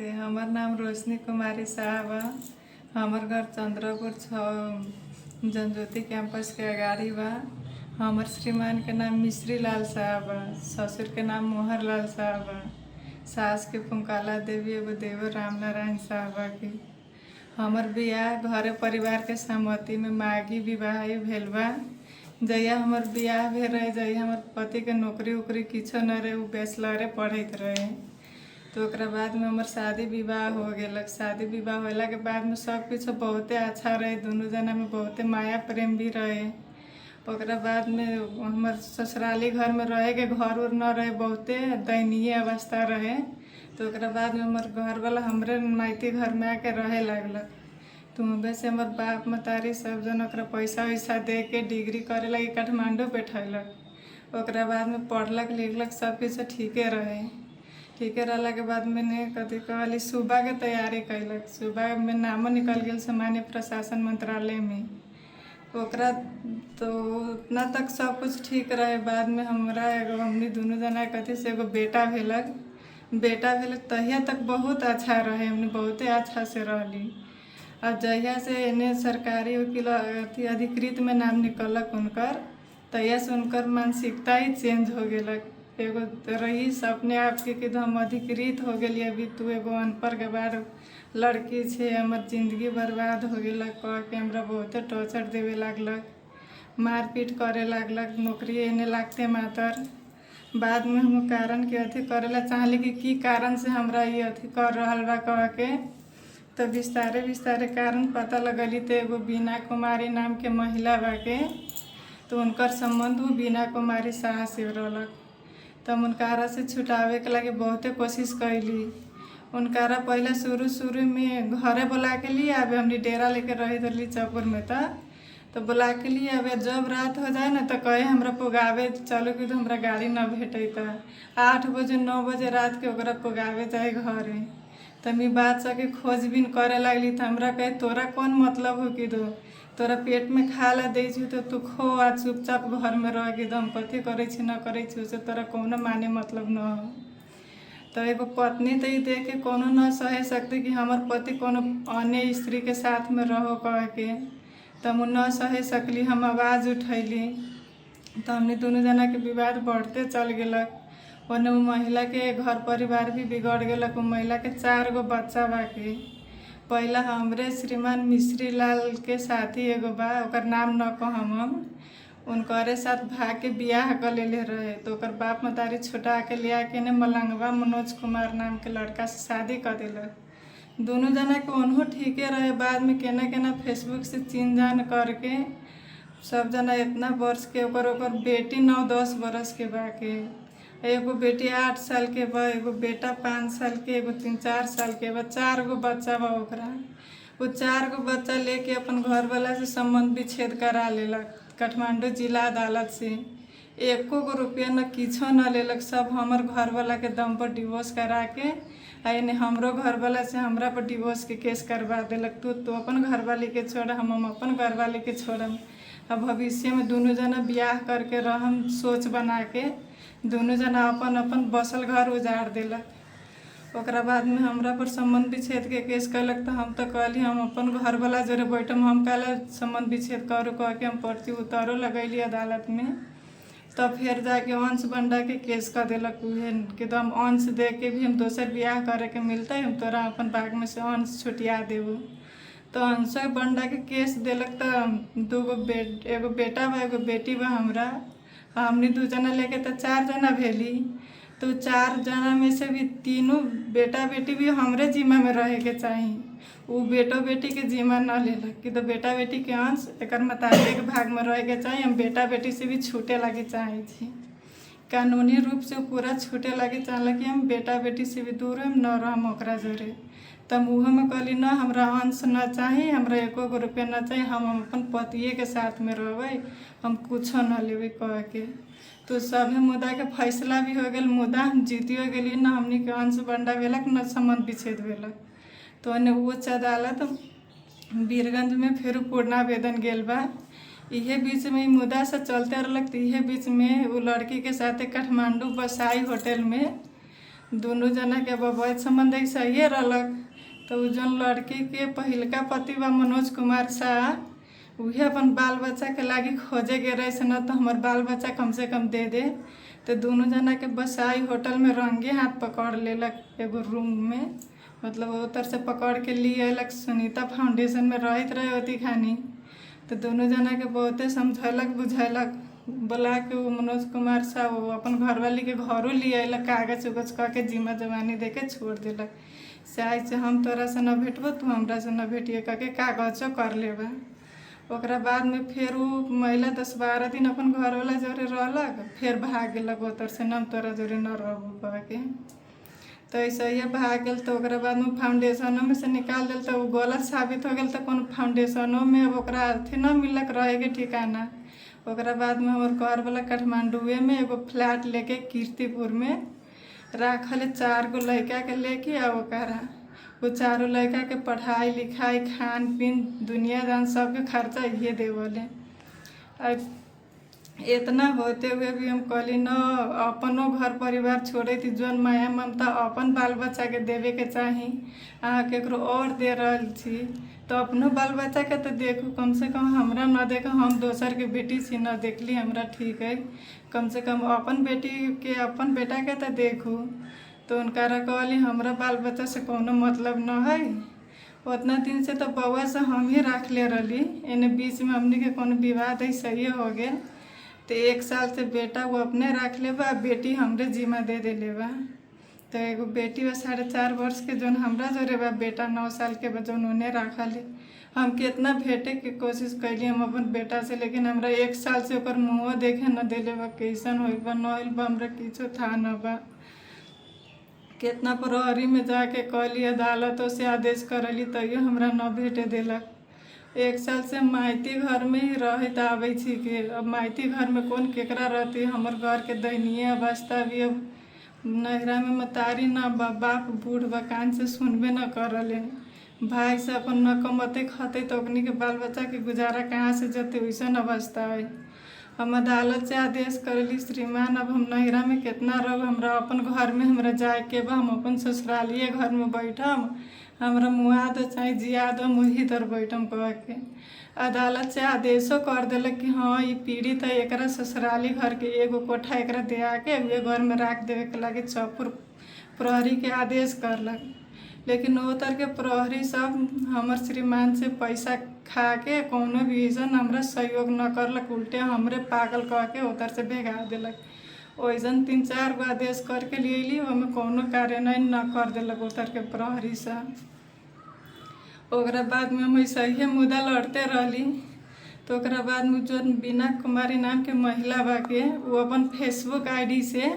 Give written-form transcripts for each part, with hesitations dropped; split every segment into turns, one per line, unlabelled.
हमार नाम रोशनी कुमारी साहब बा। हमार घर चंद्रपुर 6 जनज्योति कैंपस के अगाड़ी बा। हमार श्रीमान के नाम मिश्री लाल साहब बा। ससुर के नाम मोहर लाल साहब बा। सास के पुंकाला देवी एगो देवर राम नारायण साहब बा की। हमार बियाह घरे परिवार के सहमति में मागी विवाह भेल बा। जहिया हमार बियाह भेल रहे, जहिया हमार पति के नौकरी उकरी किछो न रहे, उ बैचलरे पढ़त रहे। तो ओकरा बाद में हमार शादी विवाह हो गेलक। शादी विवाह होला के बाद में सब कुछ बहुते अच्छा रहे, दोनों जना में बहुते माया प्रेम भी रहे। ओकरा बाद में हमार ससुराली घर में रहे के घर उर न रहे, बहुते दयनीय अवस्था रहे। तो ओकरा बाद में हमार घर वाला हमरे मायके घर में आके रहे लागलक। तो वहाँ से हमार बाप मतारी सब जन ओकरा पैसा वैसा दे के डिग्री करे लगी काठमांडू बैठैलक। ओकरा बाद में पढ़लक लिखलक, सब कुछ ठीके रहे। ठीके रहला के बाद मैंने कथी कहली सुबह के तैयारी कैलक। सुबह में नामो निकल गया सामान्य प्रशासन मंत्रालय में। ओकरा तो उतना तक सब कुछ ठीक रहे। बाद में हमरा एगो हमनी दोनों जना कथी से एगो बेटा भेलक। तहिया तक बहुत अच्छा रहे, हमने बहुते अच्छा से रहली। और जहिया से इन्हें सरकारी वकील अथी अधिकृत में नाम निकलक उनकर, तहिया से उनकर मानसिकता ही चेंज हो गेलक। एगो रईस अपने आप के हम अधिकृत हो गई, अभी तू एगो अनपढ़ गवार लड़की छे, हमार जिंदगी बर्बाद हो गेलक कह के हमरा बहुते टॉर्चर देवे लागलक, मारपीट करे लागलक, नौकरी एने लागते मातर। बाद में हम कारण के अथी करेला चाहली कि कारण से हमरा ये अथी कर रहल बा कह के। तो विस्तारे विस्तारे कारण पता लगली। तो एगो बीना कुमारी नाम के महिला बा के, तो उनकर संबंध वो बीना कुमारी शाह से रहलक। तब उनकारा से छुटावे के लगे बहुते कोशिश कैली। उनकारा पहले शुरू में घरे बुला के लिए आवे, हमने डेरा लेके रही दली चौपुर में। तो बुला के लिए आवे, जब रात हो जाए ना तो कहे हमरा पुगावे चलो कि तो हमरा गाड़ी न भेटता। 8 बजे 9 बजे रात के ओकरा पुगावे जाए घरे। तब बात सके खोजबीन करे लगली। तो हमरा कहे तोरा कौन मतलब हो कि दो तोरा पेट में खा ला दे तो तू खो आ चुपचाप घर में रह के दम कथी करे न करे उसे तोरा कौनो माने मतलब न हो। तो एगो पत्नी तो देख के कोनो न सह सकते कि हमार पति कोनो अन्य स्त्री के साथ में रहो कह के। तब न सह सकली, हम आवाज़ उठैली। तो हमने दोनों जना के विवाद बढ़ते चल गेलक। ओने वो महिला के घर परिवार भी बिगड़ गेलक। वो महिला के 4 गो बच्चा बा के। पहला हमरे श्रीमान मिश्री लाल के साथी एगो बा, ओकर नाम न कहम हम, उनकरे साथ भाग के बियाह कर लेले रहे। तो ओकर बाप मतारी छोटा के लिया के ने मलंगवा मनोज कुमार नाम के लड़का से शादी कर दिलक। दोनों जना के ओनहु ठीके रहे। बाद में केना केना फेसबुक से चिन्ह जान करके सब जना इतना वर्ष के ओकर बेटी 9-10 बरस के बा के, एगो बेटी 8 साल के बा, एगो बेटा 5 साल के, एगो 3-4 साल के बा। 4 गो बच्चा बा ओकरा। वो 4 गो बच्चा लेके अपन घर वाला से संबंध विच्छेद करा लेलक काठमांडू जिला अदालत से। 1 गो रुपया न किछो न लेलक, सब हमर घर वाला के दम पर डिवोर्स करा के यानी हमरो घर वाला से हमरा पर डिवोर्स के केस करवा देलक। तू अपन घर वाली के छोड़, हम अपन घर वाली के छोड़म। अब भविष्य में दोनों जना बियाह करके रहम सोच बना के दोनों जना अपन अपन बसल घर उजाड़ देलक। ओकरा बाद में हमरा पर संबंध विच्छेद के केस कैलक। तो हम तो कहली हम अपन घर वाला जोरे बैठम, हम काला संबंध विच्छेद करू कह के हम पर्ची उतारो लगैली अदालत में। तब फिर जाके अंश बंडा के केस कर देलक। उहे कि तो हम अंश दे के भी हम दोसर बियाह करे के मिलते, हम तोरा अपन भाग में से अंश छुटिया देबू। तो अंश बंडा के केस देलक। तो एगो बेटा बा एगो बेटी बा हमरा। हमने 2 जना लेके तो 4 जना भेली। तो 4 जना में से भी 3 बेटा बेटी भी हमरे जिम्मा में रहे के चाही। वो बेटो बेटी के जिम्मा न लेलक कि तो बेटा बेटी के अंश एक मतारी के भाग में रहे के चाही। हम बेटा बेटी से भी छूटे लगे चाहे थी, कानूनी रूप से पूरा छूटे लगे चाहला कि हम बेटा बेटी से भी दूर हम न रहम ओकरा जोरे। तब मुँह में कहली न हमरा अंश न चाही, हमरा 1 गो रुपया न चाही, हम अपन पतिए के साथ में रहबै, हम कुछो न लेबै कह के। तो सभी मुद्दा के फैसला भी हो गया, मुद्दा हम जीतियो गेली। न हमनी के अंश बंडा भेलक न संबंध विच्छेद भेलक। तो ने उच्च अदालत वीरगंज में फिर पूर्णावेदन गेल बा। इहे बीच में मुद्दा से चलते रहलक। तो इहे बीच में वो लड़की के साथ काठमांडू बसाई होटल में दोनों जना के वैध संबंध सही रहलक। तो जौन लड़की के पहिलका पति बा मनोज कुमार शाह उहे अपन बाल बच्चा के लागी खोजे के रहे से न तो हमार बाल बच्चा कम से कम दे दे। तो दोनों जना के बसाई होटल में रंगे हाथ पकड़ लेलक एगो रूम में, मतलब उतर से पकड़ के लिए अयलक। सुनीता फाउंडेशन में रहत रहे होती खानी। तो दोनों जना के बहुते समझलक बुझैलक, बोला के वो मनोज कुमार शाह वो अपन घरवाली के घरों लिए अयलक, कागज उगज कह के जिम्मा जमानी दे के छोड़ दिलक। से हम तोरा से न भेटबो तू हमरा से न भेटिए कह के कागजो कर लेबा। ओकरा बाद में फिर वो महिला 10-12 दिन अपन घरवाला जोरे रहलक, फिर भाग गेलक उतर से न तोरा जोरे न रहबो कह के। तो ऐसे ही भाग गल। तो ओकरा बाद में फाउंडेशनों में से निकाल दिल। तो वो गलत साबित हो गल। तो कौन फाउंडेशनों में अब ओकरा अथी न मिलक रहे के ठिकाना। ओकरा बाद में हमार घर वाला काठमांडुए में एगो फ्लैट लेके कीर्तिपुर में राखल 4 गो लड़का के लेके आ ओकरा वो 4 लड़का के पढ़ाई लिखाई खान पीन दुनिया दान सबके खर्चा ये देवले। अब इतना होते हुए भी हम कहली न अपनों घर परिवार छोड़े थी जौन माया ममता अपन बाल बच्चा के देवे के चाही, अहाँ केकरो और दे रहल छी तो अपनो बाल बच्चा के तो देखू, कम से कम हमरा न देखो, हम दोसर के बेटी छी न देखली हमरा ठीक है, कम से कम अपन बेटी के अपन बेटा के तो देखू। तो उनका कहली हमरा बाल बच्चा से कोनो मतलब न है। उतना दिन से तो बउआ से हम ही रख ले रही, इन्हें बीच में हमने के कोनो विवाद है सही हो गए। तो 1 साल से बेटा वो अपने रख ले बा, बेटी हमरे जिम्मा दे दे बा। तो एगो बेटी बा 4.5 वर्ष के जौन हमरा जोरे बा, बेटा 9 साल के बा जौन उन्हें रखल है। हम कितना भेटे के कोशिश कैली हम अपन बेटा से, लेकिन हमरा 1 साल से ओकर मुँह देखे न दिले बा, कैसन होइल बा न होइल बा हमरा किछो था न बा। कितना प्रहरी में जाके कहली, अदालतों से आदेश करली तैयो हमरा न भेटे दिलक। 1 साल से माइती घर में ही रहत आवे छी के, अब माइती घर में कौन केकरा रहती। हमर घर के दयनीय अवस्था भी अब नहरा में मतारी न बा, बाप बूढ़ बा, कान से सुनबे न करले, भाई से अपन न कमते खते तो अपनी के बाल बच्चा के गुजारा कहाँ से जते, वैसन अवस्था है। हम अदालत से आदेश करली, श्रीमान अब हम नहरा में कितना रह, हमरा अपन घर में हमरा जाए के बा, हम अपन ससुरालिए घर में बैठम, हमरा मुआ दो चाहे जिया दो, मुही तर बैठम कह के। अदालत से आदेशो कर दिलक कि हाँ ये पीड़ित है, एकरा ससुराली घर के एगो कोठा एकरा दिया के वे घर में रख देवे के लागे चौपुर प्रहरी के आदेश करलक। लेकिन उतर के प्रहरी सब हमर श्रीमान से पैसा खा के कोनो भी ऐसा हमरा सहयोग न करलक, उल्टे हमरे पागल कह के उतर से भेगा दिलक। वैसन 3-4 गो आदेश करके लिए ओमे कोनो कार्यान्वयन न कर दिलक उतर के प्रहरी साहब। ओकरा बाद में हम ऐसे ही मुद्दा लड़ते रहली। तो ओकरा बाद में जो बीना कुमारी नाम के महिला बा के वो अपन फेसबुक आईडी से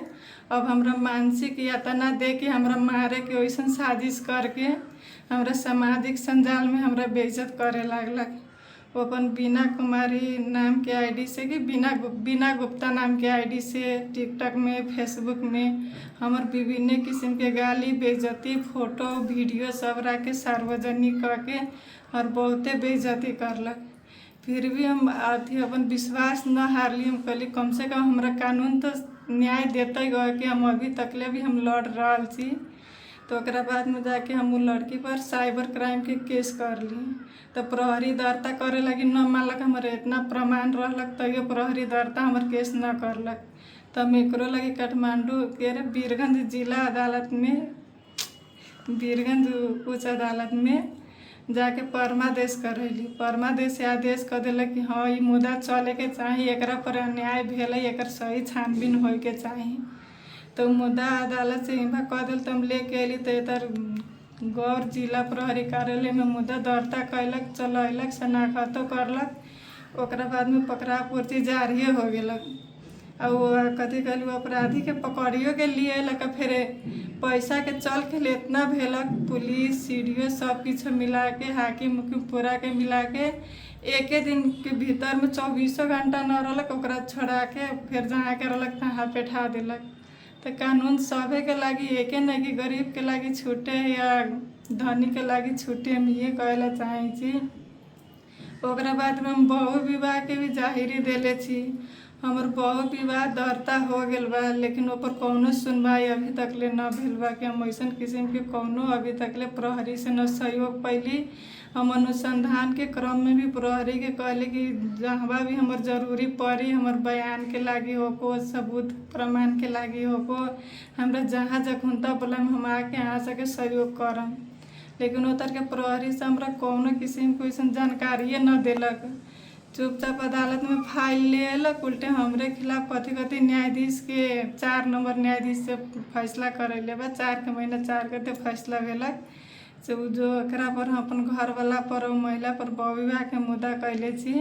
अब हमरा मानसिक यातना दे के हमरा मारे के वैसन साजिश करके हमरा सामाजिक संजाल में हमरा बेइज्जत करे लागलक। वो अपन बीना कुमारी नाम के आईडी से कि बीना गुप्ता नाम के आईडी से टिकटॉक में फेसबुक में हमर विभिन्न किस्म के गाली बेइज्जती फोटो वीडियो सब रख के सार्वजनिक करके और बहुते बेइज्जती करलक। फिर भी हम अथी अपन विश्वास न हारली, हम कहली कम से कम हमरा कानून तो न्याय देते गए कि हम अभी तकले भी हम लड़ रहा छी। तो ओकरा बाद में जाके हम वो लड़की पर साइबर क्राइम के केस कर ली। तो प्रहरी दर्ता करे लगी न मानलक, हमारे इतना प्रमाण रहलक तैयो प्रहरी दर्ता हमार केस न करलक। तो हम एकरो लगी काठमांडू के वीरगंज जिला अदालत में, वीरगंज उच्च अदालत में जाके परमादेश करैली। परमादेश से आदेश कर दिलक कि हाँ ये मुद्दा चले के चाही, एकरा पर अन्याय भेल, एकर सही छानबीन होए के चाही। तो मुद्दा अदालत से इम्भा कह दिल। तो हम लेके अली तो इधर गौर जिला प्रहरी कार्यालय में मुद्दा दर्ता कैलक, चलैलक, शनाख्तो करलक। ओकरा बाद में पकड़ा पूर्ति जारी हो गेलक। और कथी कहलू अपराधी के पकड़ियो के लिए लक, फिर पैसा के चल के लिए इतना भेलक, पुलिस सीडीओ सब कुछ मिला के हाकिम पूरा के मिला के एक दिन के भीतर में 24 घंटा न रहलक, ओकरा छोड़ा के फिर जहाँ के रहलक तहाँ बैठा दिलक। तो कानून सभे के लागी एके नहीं कि गरीब के लागी छूटे या धनी के लागी छूटे, हम ये कहला चाहे छी। ओकरा बाद में हम बहु विवाह के भी जाहिरी देले छी। हमर बहु विवाह दर्ता हो गेल बा, लेकिन ओपर कौनो सुनवाई अभी तक ले न भेल बा कि हम ऐसन किस्म के कौनो अभी तक ले प्रहरी से न सहयोग पैली। हम अनुसंधान के क्रम में भी प्रहरी के कहले कि जहाँ भी हमर जरूरी पड़ी, हमर बयान के लागी होको, सबूत प्रमाण के लागी होको, हमरा जहाँ जखुनता बोला हम आके यहाँ सके सहयोग करम। लेकिन उतर के प्रहरी से हमरा कौनो किस्म के अइसन जानकारिए न देलक। चुपचाप अदालत में फाइल ले अयलक, उल्टे हमरे खिलाफ कथी कथी न्यायाधीश के 4 नंबर न्यायाधीश से फैसला करैले बा। 4 के महीना 4 गते फैसला भेलक से जो एकरा पर हम अपन घर वाला पर महिला पर बहुविवाह के मुद्दा कैले छी,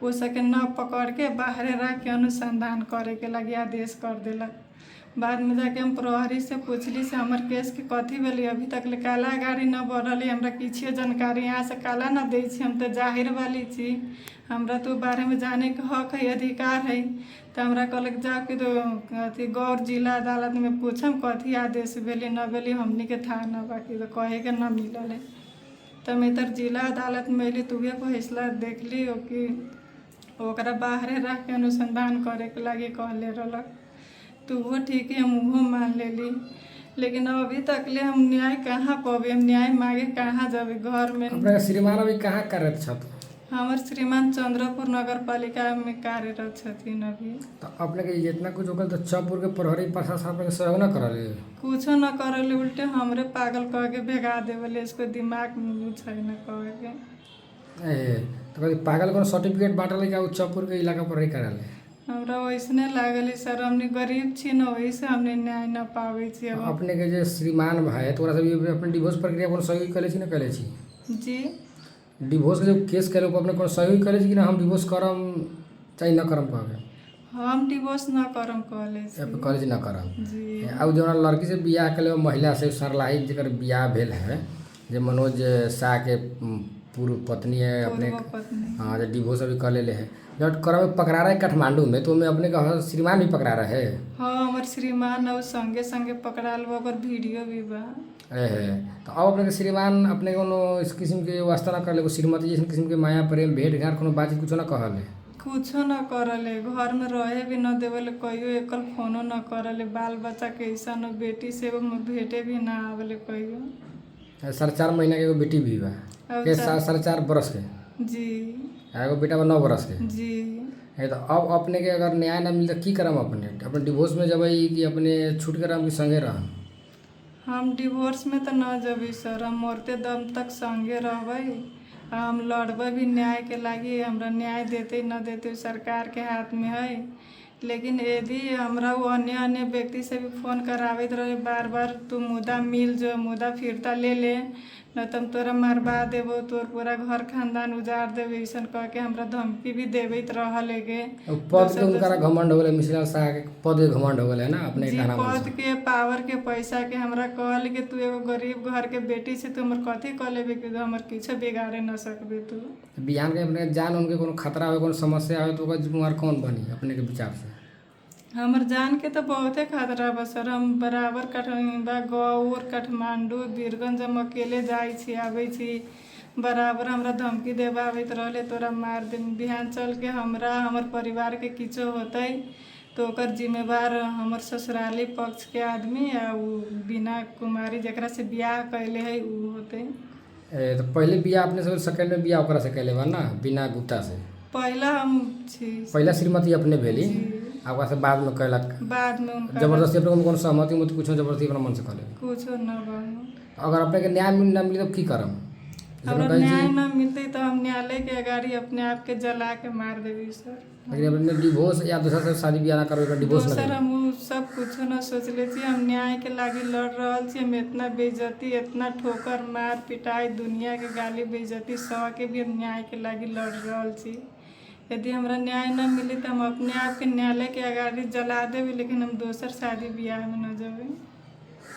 वो सके न पकड़ के बाहरे रख के अनुसंधान करे के लगी आदेश कर देलक। बाद में जाके हम प्रहरी से पूछली से हमर केस के कथी भेली, अभी तक ले काला गाड़ी न बढ़ल है, हमरा किछो जानकारी यहाँ से काला न दै छी, हम तो जाहिर वाली छी, हमरा तो बारे में जाने के हक है, अधिकार है। तो हमरा कहलक जाओ कि तो अथी गौर जिला अदालत में पूछम कथी आदेश भेली न भेली, हमनी के था न बाकी तो कहे के न मिलल है। तो मैं इधर जिला अदालत में अली, तुहे फैसला देख ली कि ओकरा बाहरे रख के अनुसंधान करे के लगी कहले रहलक। तो वो ठीक है, हम उहो मान लेली। लेकिन अभी तक ले हम न्याय कहाँ पाबे, हम न्याय मांगे कहाँ जाबे। घर में
अपने श्रीमान अभी कहाँ करत छथि?
हमर श्रीमान चंद्रपुर नगर पालिका में कार्यरत छथिन अभी।
तो अपने के जितना कुछ होगल तो चौपुर के प्रहरी प्रशासन अपने के सहयोग न करले?
कुछो न करले, उल्टे हमरे पागल कह के भेगा देवले। इसको दिमाग में छै न कहे के।
तो कभी पागल को सर्टिफिकेट बांटले क्या चौपुर के इलाका पर ही करले?
हमरा वैसने लागल सर, हमने गरीब छी न, वही से हमने न्याय न पावे छी। अब
अपने के जे श्रीमान भाई तोरा से भी अपने डिवोर्स प्रक्रिया को सहयोग करे छी न करे छी?
जी
डिवोर्स के जो केस करे अपने को सहयोग करे छी कि ना हम डिवोर्स करम चाहे न करम कहबे?
हम डिवोर्स न करम कहले छी।
अब कॉलेज न करम
जी।
अब जो लड़की से बियाह करे महिला से सरलाही जेकर बियाह भेल है, जे मनोज शाह के पूर्व पत्नी है अपने, हाँ जो डिवोर्स अभी कर ले है, जब कर पकड़ा रहा है काठमांडू में, तो मैं अपने का श्रीमान भी पकड़ा रहा है?
हाँ हमार श्रीमान और संगे संगे पकड़ाल बा, ओकर वीडियो भी बा।
तो अब अपने के श्रीमान अपने कोनो इस किस्म के वास्ता न कर ले, श्रीमती जैसे किस्म के माया प्रेम भेंट घाट कोनो बातचीत कुछ न कहले?
कुछो न करले, घर में रहे भी न देवले, कहियो एकल फोनो न करले। बाल बच्चा के ऐसा न, बेटी से भेंटे भी ना आवले कहियो।
4.5 महीना के एगो बेटी भी बा के 4.5 बरस के?
जी।
एगो बेटा बा 9 बरस के?
जी।
तो अब अपने के अगर न्याय न मिलता की करम? अपने डिवोर्स में जब कि अपने छूट कर हम संगे रह?
हम डिवोर्स में तो न जबी सर, हम मरते दम तक संगे रहबै। हम लड़बै भी न्याय के लागी। हमरा न्याय देते न देते सरकार के हाथ में है। लेकिन यदि हमरा वो अन्य व्यक्ति से भी फोन करावत रहे बार बार, तू मुद्दा मिल जो, मुद्दा फिरता ले ले, न तुम तोरा मरवा देबो, तोर पूरा घर खानदान उजाड़ देबो, ऐसा कह के हमरा धमकी भी देवत रहल है।
पद के उनका घमंड हो गए, मिश्रा शाह के पद के घमंड हो गए है ना अपने?
पद के, पावर के, पैसा के। हमरा कहल कि तू एगो गरीब घर के बेटी से तू हमर कथी कह लेबे कि हमर किछो बिगाड़े न सकबे तू।
बिहान के अपने जान उनके कोनो खतरा हो, कोनो समस्या हो तो ओकर जिम्मेवार कौन बनी अपने के विचार से?
हमर जान के तो बहुते खतरा बा सर। हम बराबर गौर काठमांडू बीरगंज हम अकेले जाई छी आबै छी, बराबर हमरा धमकी देवावत रहले, तोरा मार दे। बिहान चल के हमरा हमर परिवार के किछो होते तो ओकर जिम्मेवार हमर ससुराली पक्ष के आदमी आ उ बिना कुमारी जकरा से बियाह कैले है उ होते।
तो पहले बियाह अपने से सेकंड में बियाह ओकरा से कैले बा ना, बिना गुप्ता से?
पहला हम छी।
पहला श्रीमती अपने भेली, ओकरा से बाद में कैलक?
बाद में उनका
जबरदस्ती अपने कोनो सहमति मत कुछ जबरदस्ती अपना मन से करे?
कुछो न बा।
अगर अपने के न्याय न मिले तो की करम?
हमरा न्याय न मिलते तो हम न्यायालय के अगाड़ी अपने आप के जला के मार देवी सर।
लेकिन अपने डिवोर्स या दूसरा से शादी ब्याह ना करबे, डिवोर्स ना?
सर हम सब कुछ न सोचले छी, हम न्याय के लागी लड़ रहल छी। हम इतना बेइज्जती, इतना ठोकर मार पिटाई, दुनिया के गाली बेइज्जती सह के भी हम न्याय के लागी लड़ रहल छी। यदि हमरा न्याय न मिली तो हम अपने आप के न्यायालय के अगाड़ी जला देबे, लेकिन हम दोसर शादी ब्याह में न जेबे।